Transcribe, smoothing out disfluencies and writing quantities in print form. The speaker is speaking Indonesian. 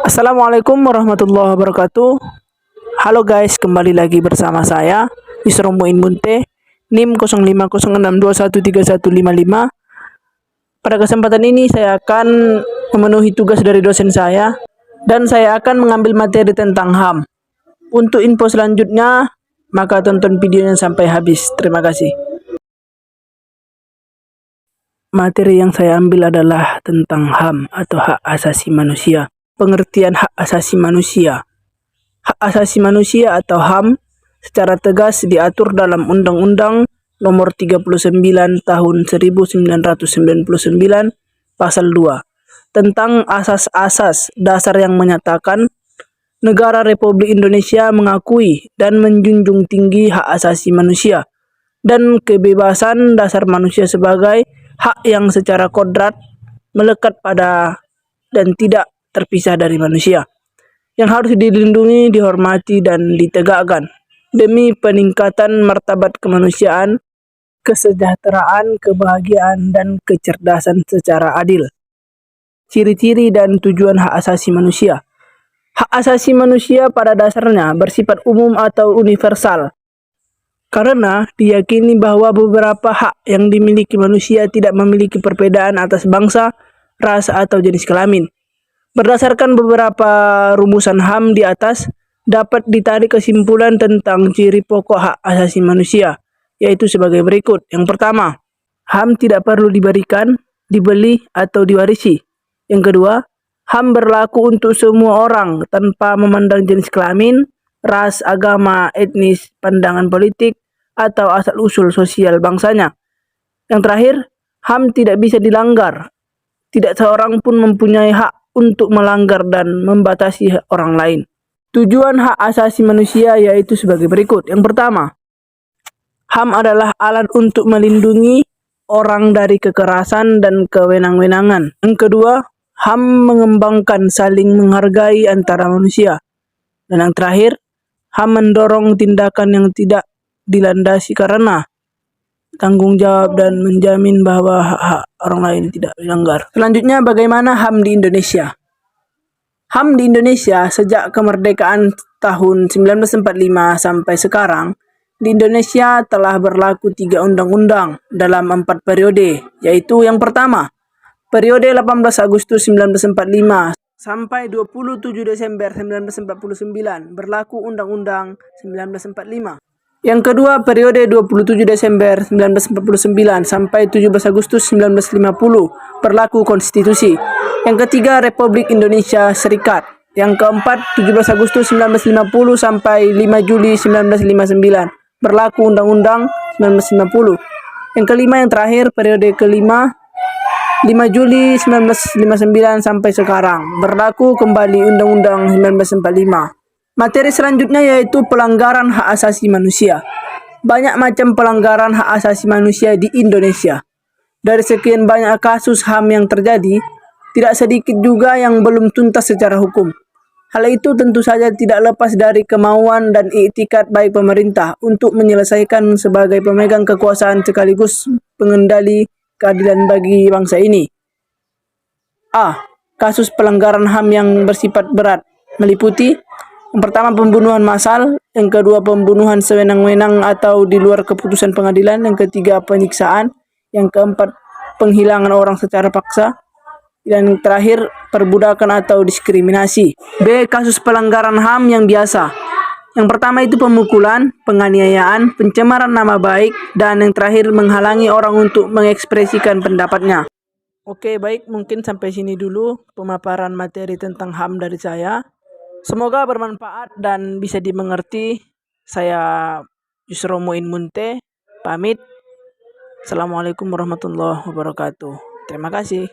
Assalamualaikum warahmatullahi wabarakatuh. Halo guys, kembali lagi bersama saya Yusro Muin Munte, NIM 0506213155. Pada kesempatan ini saya akan memenuhi tugas dari dosen saya dan saya akan mengambil materi tentang HAM. Untuk info selanjutnya, maka tonton videonya sampai habis. Terima kasih. Materi yang saya ambil adalah tentang HAM atau hak asasi manusia. Pengertian hak asasi manusia. Hak asasi manusia atau HAM secara tegas diatur dalam Undang-Undang Nomor 39 Tahun 1999 Pasal 2 tentang asas-asas dasar yang menyatakan negara Republik Indonesia mengakui dan menjunjung tinggi hak asasi manusia dan kebebasan dasar manusia sebagai hak yang secara kodrat melekat pada dan tidak terpisah dari manusia, yang harus dilindungi, dihormati, dan ditegakkan demi peningkatan martabat kemanusiaan, kesejahteraan, kebahagiaan, dan kecerdasan secara adil. Ciri-ciri dan tujuan hak asasi manusia. Hak asasi manusia pada dasarnya bersifat umum atau universal, karena diyakini bahwa beberapa hak yang dimiliki manusia tidak memiliki perbedaan atas bangsa, ras, atau jenis kelamin. Berdasarkan beberapa rumusan HAM di atas, dapat ditarik kesimpulan tentang ciri pokok hak asasi manusia, yaitu sebagai berikut. Yang pertama, HAM tidak perlu diberikan, dibeli, atau diwarisi. Yang kedua, HAM berlaku untuk semua orang tanpa memandang jenis kelamin, ras, agama, etnis, pandangan politik, atau asal-usul sosial bangsanya. Yang terakhir, HAM tidak bisa dilanggar. Tidak seorang pun mempunyai hak untuk melanggar dan membatasi hak orang lain. Tujuan hak asasi manusia yaitu sebagai berikut. Yang pertama, HAM adalah alat untuk melindungi orang dari kekerasan dan kewenang-wenangan. Yang kedua, HAM mengembangkan saling menghargai antara manusia. Dan yang terakhir, HAM mendorong tindakan yang tidak dilandasi karena tanggung jawab dan menjamin bahwa hak-hak orang lain tidak dilanggar. Selanjutnya, bagaimana HAM di Indonesia? HAM di Indonesia sejak kemerdekaan tahun 1945 sampai sekarang, di Indonesia telah berlaku 3 undang-undang dalam 4 periode, yaitu yang pertama, periode 18 Agustus 1945 sampai 27 Desember 1949 berlaku Undang-Undang 1945. Yang kedua, periode 27 Desember 1949 sampai 17 Agustus 1950 berlaku konstitusi. Yang ketiga, Republik Indonesia Serikat. Yang keempat, 17 Agustus 1950 sampai 5 Juli 1959 berlaku Undang-Undang 1950. Yang kelima, yang terakhir, periode kelima, 5 Juli 1959 sampai sekarang berlaku kembali Undang-Undang 1945. Materi selanjutnya yaitu pelanggaran hak asasi manusia. Banyak macam pelanggaran hak asasi manusia di Indonesia. Dari sekian banyak kasus HAM yang terjadi, tidak sedikit juga yang belum tuntas secara hukum. Hal itu tentu saja tidak lepas dari kemauan dan iktikat baik pemerintah untuk menyelesaikan sebagai pemegang kekuasaan sekaligus pengendali keadilan bagi bangsa ini. A. Kasus pelanggaran HAM yang bersifat berat meliputi: yang pertama, pembunuhan massal. Yang kedua, pembunuhan sewenang-wenang atau di luar keputusan pengadilan. Yang ketiga, penyiksaan. Yang keempat, penghilangan orang secara paksa. Dan yang terakhir, perbudakan atau diskriminasi. B. Kasus pelanggaran HAM yang biasa. Yang pertama itu pemukulan, penganiayaan, pencemaran nama baik, dan yang terakhir menghalangi orang untuk mengekspresikan pendapatnya. Oke, baik, mungkin sampai sini dulu pemaparan materi tentang HAM dari saya. Semoga bermanfaat dan bisa dimengerti. Saya Yusro Muin Munte, pamit. Assalamualaikum warahmatullahi wabarakatuh. Terima kasih.